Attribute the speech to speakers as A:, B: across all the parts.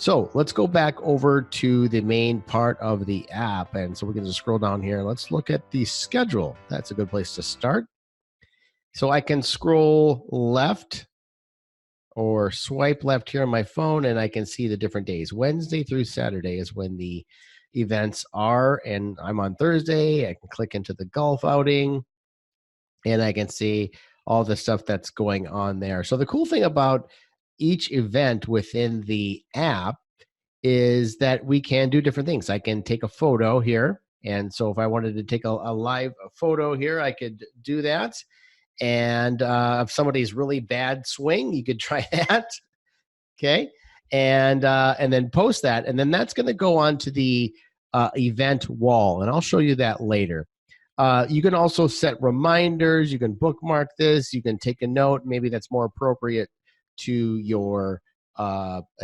A: So let's go back over to the main part of the app. And so we're going to scroll down here. Let's look at the schedule. That's a good place to start. So I can scroll left or swipe left here on my phone, and I can see the different days. Wednesday through Saturday is when the events are, and I'm on Thursday. I can click into the golf outing, and I can see all the stuff that's going on there. So the cool thing about each event within the app is that we can do different things. I can take a photo here. And so if I wanted to take a live photo here, I could do that. And if somebody's really bad swing, you could try that. Okay. And then post that. And then that's going to go on to the event wall. And I'll show you that later. You can also set reminders. You can bookmark this. You can take a note. Maybe that's more appropriate to your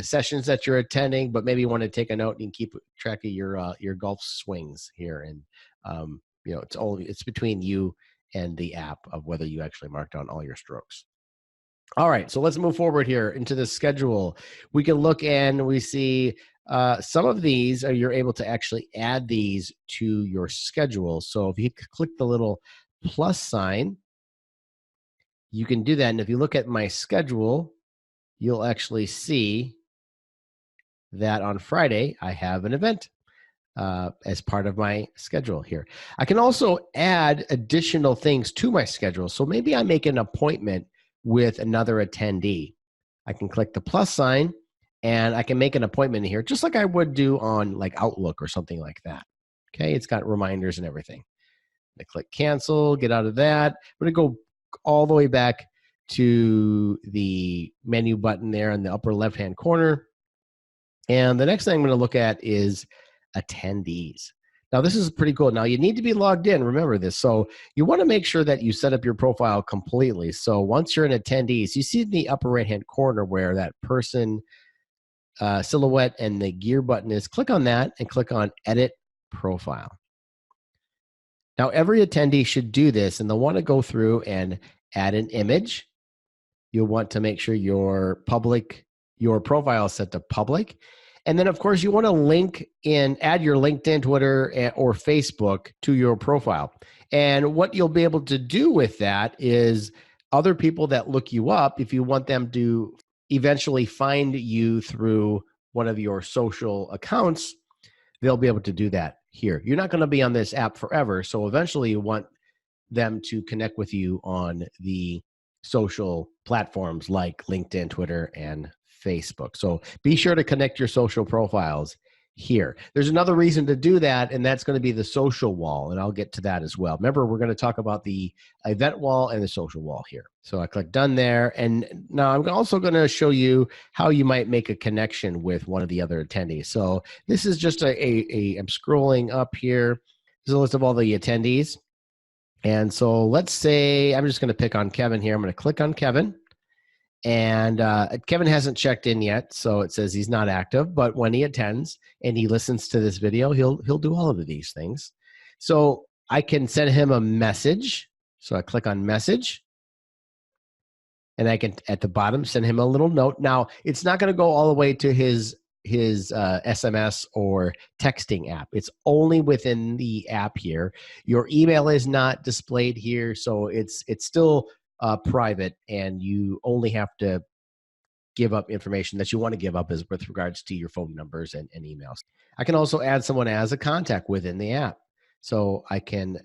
A: sessions that you're attending, but maybe you want to take a note and keep track of your golf swings here. And it's between you and the app of whether you actually marked down all your strokes. All right, so let's move forward here into the schedule. We can look and we see some of these you're able to actually add these to your schedule. So if you click the little plus sign, you can do that. And if you look at my schedule, you'll actually see that on Friday, I have an event as part of my schedule here. I can also add additional things to my schedule. So maybe I make an appointment with another attendee. I can click the plus sign and I can make an appointment here, just like I would do on like Outlook or something like that. Okay, it's got reminders and everything. I click cancel, get out of that. I'm gonna go all the way back to the menu button there in the upper left-hand corner. And the next thing I'm going to look at is attendees. Now, this is pretty cool. Now, you need to be logged in. Remember this. So you want to make sure that you set up your profile completely. So once you're an attendee, so you see in the upper right-hand corner where that person silhouette and the gear button is, click on that and click on Edit Profile. Now, every attendee should do this, and they'll want to go through and add an image. You'll want to make sure your profile is set to public. And then, of course, you want to add your LinkedIn, Twitter, or Facebook to your profile. And what you'll be able to do with that is other people that look you up, if you want them to eventually find you through one of your social accounts, they'll be able to do that here. You're not going to be on this app forever. So eventually you want them to connect with you on the social platforms like LinkedIn, Twitter, and Facebook. So be sure to connect your social profiles here. There's another reason to do that, and that's going to be the social wall, and I'll get to that as well. Remember, we're going to talk about the event wall and the social wall here. So I click done there, and now I'm also going to show you how you might make a connection with one of the other attendees. So this is just I'm scrolling up here. There's a list of all the attendees. And so let's say I'm just going to pick on Kevin here. I'm going to click on Kevin. And Kevin hasn't checked in yet, so it says he's not active. But when he attends and he listens to this video, he'll do all of these things. So I can send him a message. So I click on message. And I can, at the bottom, send him a little note. Now, it's not going to go all the way to his SMS or texting app. It's only within the app here. Your email is not displayed here, so it's still private, and you only have to give up information that you want to give up with regards to your phone numbers and emails. I can also add someone as a contact within the app. So I can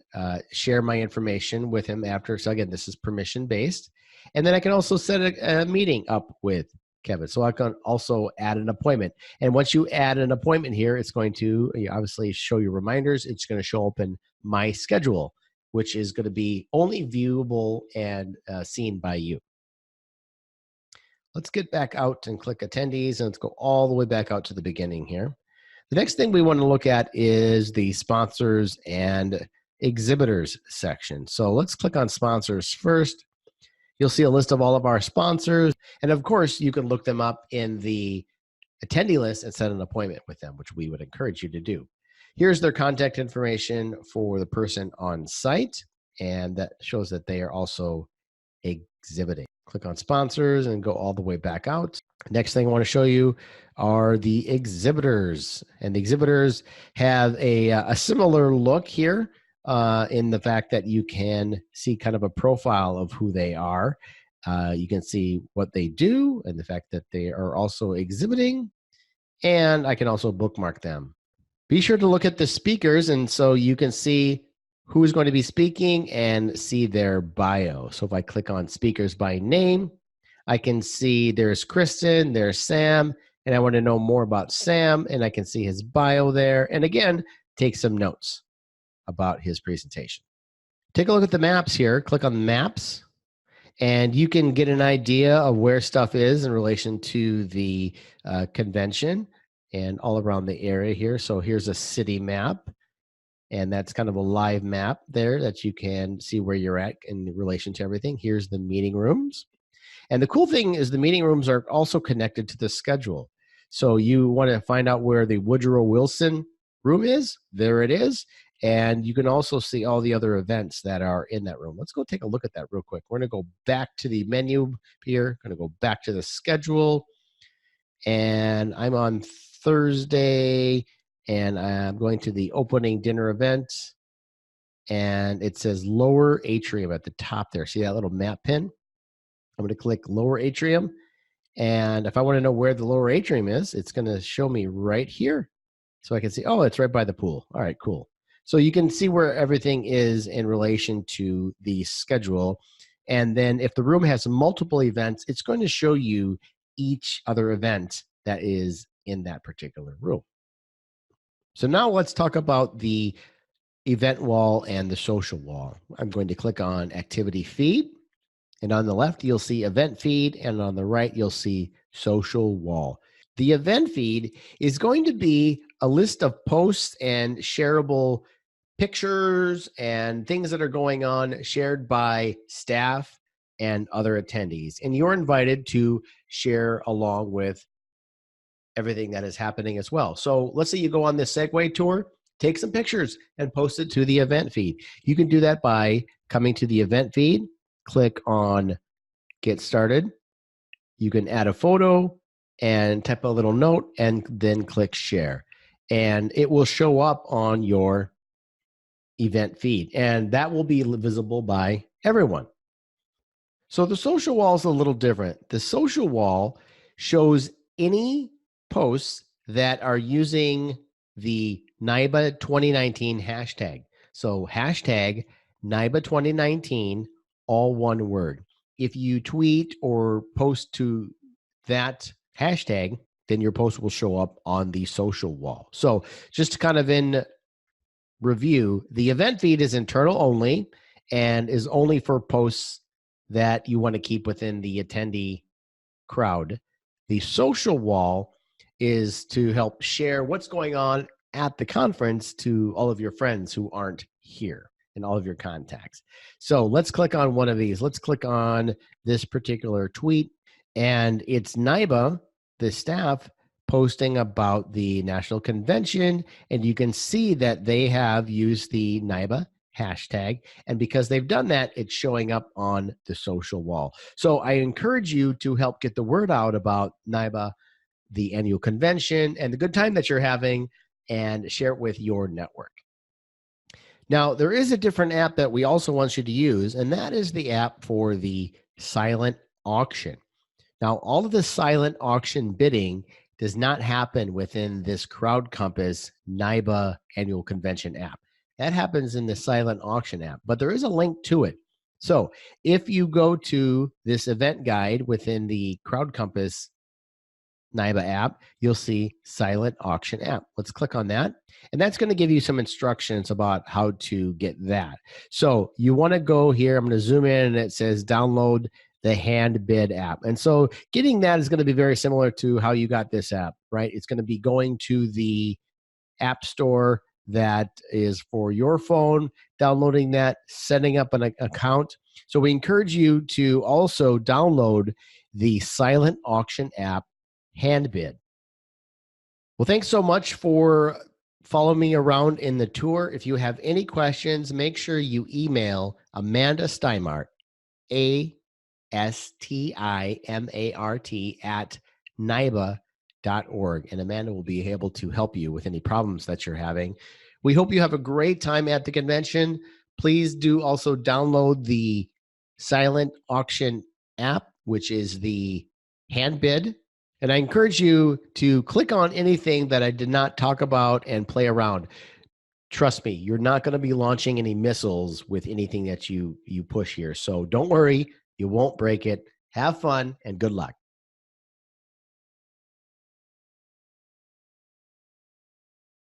A: share my information with him after. So again, this is permission based. And then I can also set a meeting up with Kevin. So I can also add an appointment. And once you add an appointment here, it's going to obviously show you reminders. It's going to show up in my schedule, which is going to be only viewable and seen by you. Let's get back out and click attendees, and let's go all the way back out to the beginning here. The next thing we want to look at is the sponsors and exhibitors section. So let's click on sponsors first. You'll see a list of all of our sponsors. And of course, you can look them up in the attendee list and set an appointment with them, which we would encourage you to do. Here's their contact information for the person on site, and that shows that they are also exhibiting. Click on sponsors and go all the way back out. Next thing I want to show you are the exhibitors. And the exhibitors have a similar look here in the fact that you can see kind of a profile of who they are. You can see what they do and the fact that they are also exhibiting. And I can also bookmark them. Be sure to look at the speakers, and so you can see who is going to be speaking and see their bio. So if I click on speakers by name, I can see there's Kristen, there's Sam, and I want to know more about Sam, and I can see his bio there. And again, take some notes about his presentation. Take a look at the maps here. Click on maps, and you can get an idea of where stuff is in relation to the convention and all around the area here. So here's a city map, and that's kind of a live map there that you can see where you're at in relation to everything. Here's the meeting rooms. And the cool thing is the meeting rooms are also connected to the schedule. So you want to find out where the Woodrow Wilson room is, there it is. And you can also see all the other events that are in that room. Let's go take a look at that real quick. We're going to go back to the menu here, going to go back to the schedule. And I'm on Thursday, and I'm going to the opening dinner event. And it says lower atrium at the top there. See that little map pin? I'm going to click lower atrium. And if I want to know where the lower atrium is, it's going to show me right here. So I can see, oh, it's right by the pool. All right, cool. So you can see where everything is in relation to the schedule. And then if the room has multiple events, it's going to show you each other event that is in that particular room. So now let's talk about the event wall and the social wall. I'm going to click on activity feed. And on the left, you'll see event feed. And on the right, you'll see social wall. The event feed is going to be a list of posts and shareable pictures and things that are going on shared by staff and other attendees. And you're invited to share along with everything that is happening as well. So let's say you go on this Segway tour, take some pictures and post it to the event feed. You can do that by coming to the event feed, click on Get Started. You can add a photo and type a little note and then click Share. And it will show up on your event feed, and that will be visible by everyone. So the social wall is a little different. The social wall shows any posts that are using the NIBA2019 hashtag. So hashtag NIBA2019, all one word. If you tweet or post to that hashtag, then your post will show up on the social wall. So just kind of in review, the event feed is internal only and is only for posts that you want to keep within the attendee crowd. The social wall is to help share what's going on at the conference to all of your friends who aren't here and all of your contacts. So let's click on one of these. Let's click on this particular tweet, and it's NIBA, the staff, posting about the national convention, and you can see that they have used the NIBA hashtag, and because they've done that, it's showing up on the social wall. So I encourage you to help get the word out about NIBA, the annual convention, and the good time that you're having, and share it with your network. Now, there is a different app that we also want you to use, and that is the app for the silent auction. Now, all of the silent auction bidding does not happen within this Crowd Compass NIBA annual convention app. That happens in the silent auction app, but there is a link to it. So if you go to this event guide within the Crowd Compass NIBA app, you'll see silent auction app. Let's click on that. And that's going to give you some instructions about how to get that. So you want to go here. I'm going to zoom in, and it says download the hand bid app. And so getting that is going to be very similar to how you got this app, right? It's going to be going to the app store that is for your phone, downloading that, setting up an account. So we encourage you to also download the silent auction app hand bid. Well, thanks so much for following me around in the tour. If you have any questions, make sure you email Amanda Steinmart, ASTIMART NIBA.org, and Amanda will be able to help you with any problems that you're having. We hope you have a great time at the convention. Please do also download the Silent Auction app, which is the hand bid. And I encourage you to click on anything that I did not talk about and play around. Trust me, you're not going to be launching any missiles with anything that you push here. So don't worry, you won't break it. Have fun and good luck.